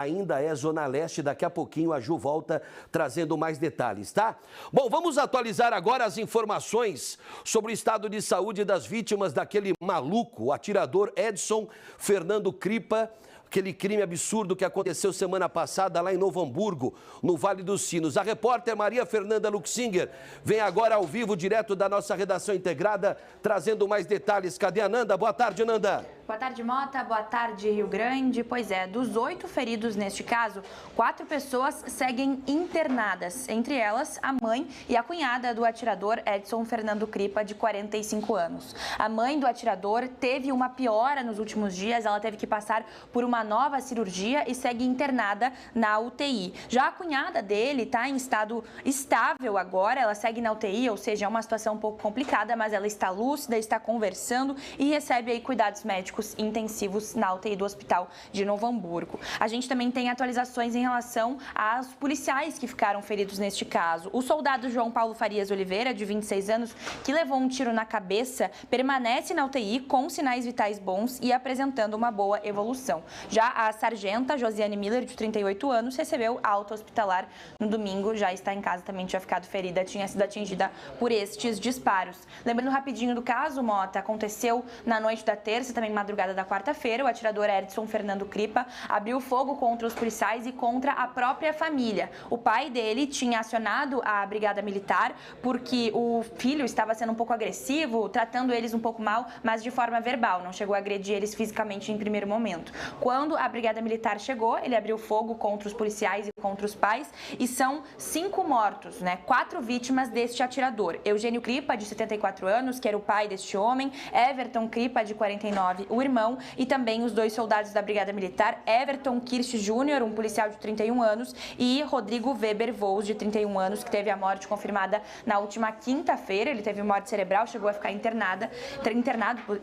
ainda é Zona Leste. Daqui a pouquinho a Ju volta trazendo mais detalhes, tá? Bom, vamos atualizar agora as informações sobre o estado de saúde das vítimas daquele maluco, o atirador Edson Fernando Cripa, aquele crime absurdo que aconteceu semana passada lá em Novo Hamburgo, no Vale dos Sinos. A repórter Maria Fernanda Luxinger vem agora ao vivo, direto da nossa redação integrada, trazendo mais detalhes. Cadê a Nanda? Boa tarde, Nanda. Boa tarde, Mota. Boa tarde, Rio Grande. Pois é, dos 8 feridos neste caso, 4 pessoas seguem internadas. Entre elas, a mãe e a cunhada do atirador Edson Fernando Cripa, de 45 anos. A mãe do atirador teve uma piora nos últimos dias. Ela teve que passar por uma nova cirurgia e segue internada na UTI. Já a cunhada dele está em estado estável agora. Ela segue na UTI, ou seja, é uma situação um pouco complicada, mas ela está lúcida, está conversando e recebe aí cuidados médicos intensivos na UTI do Hospital de Novo Hamburgo. A gente também tem atualizações em relação aos policiais que ficaram feridos neste caso. O soldado João Paulo Farias Oliveira, de 26 anos, que levou um tiro na cabeça, permanece na UTI com sinais vitais bons e apresentando uma boa evolução. Já a sargenta Josiane Miller, de 38 anos, recebeu alta hospitalar no domingo, já está em casa, também tinha ficado ferida, tinha sido atingida por estes disparos. Lembrando rapidinho do caso, Mota, aconteceu na noite da terça, também madrugada da quarta-feira. O atirador Edson Fernando Cripa abriu fogo contra os policiais e contra a própria família. O pai dele tinha acionado a brigada militar porque o filho estava sendo um pouco agressivo, tratando eles um pouco mal, mas de forma verbal, não chegou a agredir eles fisicamente em primeiro momento. Quando a brigada militar chegou, ele abriu fogo contra os policiais e contra os pais e são 5 mortos, 4 vítimas deste atirador. Eugênio Cripa, de 74 anos, que era o pai deste homem, Everton Cripa, de 49, o irmão, e também os 2 soldados da Brigada Militar, Everton Kirsch Júnior, um policial de 31 anos, e Rodrigo Weber Vols, de 31 anos, que teve a morte confirmada na última quinta-feira. Ele teve morte cerebral, chegou a ficar internado,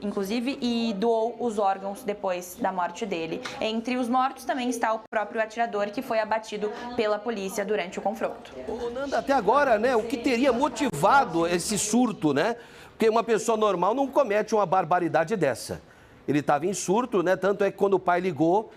inclusive, e doou os órgãos depois da morte dele. Entre os mortos também está o próprio atirador, que foi abatido pela polícia durante o confronto. Ô, Nanda, até agora, o que teria motivado esse surto, Porque uma pessoa normal não comete uma barbaridade dessa. Ele estava em surto, Tanto é que quando o pai ligou,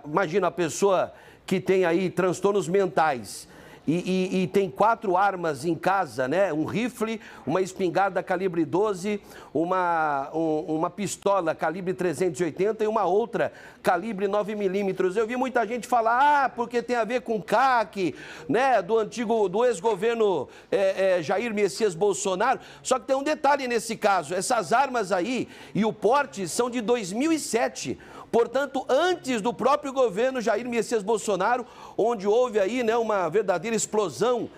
imagina a pessoa que tem aí transtornos mentais e tem 4 armas em casa, um rifle, uma espingarda calibre 12, uma pistola calibre 380 e uma outra calibre 9mm. Eu vi muita gente falar, porque tem a ver com CAC, do ex-governo Jair Messias Bolsonaro. Só que tem um detalhe nesse caso, essas armas aí e o porte são de 2007. Portanto, antes do próprio governo Jair Messias Bolsonaro, onde houve aí uma verdadeira explosão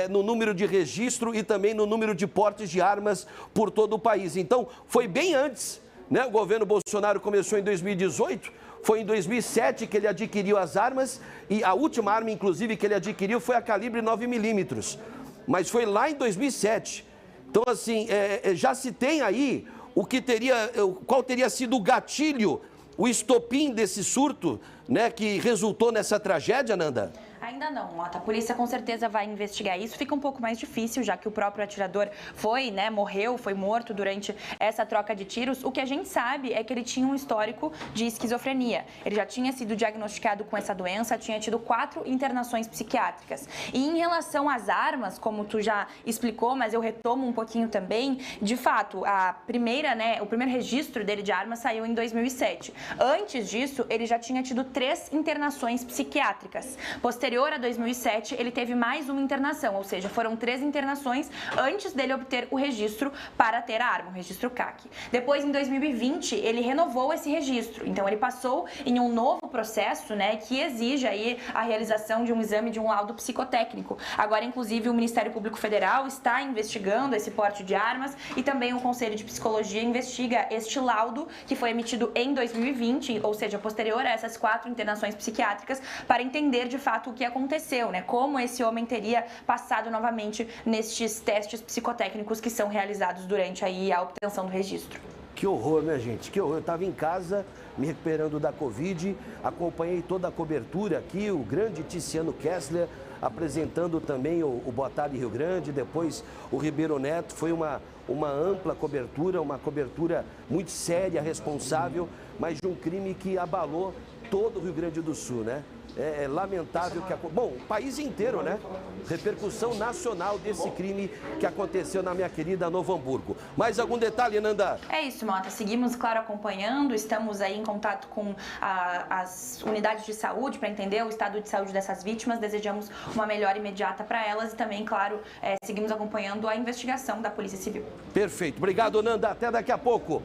no número de registro e também no número de portes de armas por todo o país. Então, foi bem antes, O governo Bolsonaro começou em 2018, foi em 2007 que ele adquiriu as armas e a última arma, inclusive, que ele adquiriu foi a calibre 9mm. Mas foi lá em 2007. Então, assim, já se tem aí qual teria sido o gatilho, o estopim desse surto, que resultou nessa tragédia, Nanda? Ainda não, Mota. A polícia com certeza vai investigar isso. Fica um pouco mais difícil, já que o próprio atirador morreu, foi morto durante essa troca de tiros. O que a gente sabe é que ele tinha um histórico de esquizofrenia. Ele já tinha sido diagnosticado com essa doença, tinha tido 4 internações psiquiátricas. E em relação às armas, como tu já explicou, mas eu retomo um pouquinho também, de fato, o primeiro registro dele de arma saiu em 2007. Antes disso, ele já tinha tido 3 internações psiquiátricas. Posterior a 2007, ele teve mais uma internação, ou seja, foram 3 internações antes dele obter o registro para ter a arma, o registro CAC. Depois, em 2020, ele renovou esse registro, então ele passou em um novo processo, que exige aí a realização de um exame de um laudo psicotécnico. Agora, inclusive, o Ministério Público Federal está investigando esse porte de armas e também o Conselho de Psicologia investiga este laudo que foi emitido em 2020, ou seja, posterior a essas 4 internações psiquiátricas, para entender de fato o que aconteceu, como esse homem teria passado novamente nestes testes psicotécnicos que são realizados durante aí a obtenção do registro. Que horror, minha gente, que horror. Eu estava em casa, me recuperando da Covid, acompanhei toda a cobertura aqui, o grande Tiziano Kessler apresentando também o Boa Tarde Rio Grande, depois o Ribeiro Neto. Foi uma ampla cobertura, uma cobertura muito séria, responsável, mas de um crime que abalou todo o Rio Grande do Sul, né? É lamentável que... Bom, o país inteiro, né? Repercussão nacional desse crime que aconteceu na minha querida Novo Hamburgo. Mais algum detalhe, Nanda? É isso, Mota. Seguimos, claro, acompanhando. Estamos aí em contato com as unidades de saúde para entender o estado de saúde dessas vítimas. Desejamos uma melhora imediata para elas e também, claro, seguimos acompanhando a investigação da Polícia Civil. Perfeito. Obrigado, Nanda. Até daqui a pouco.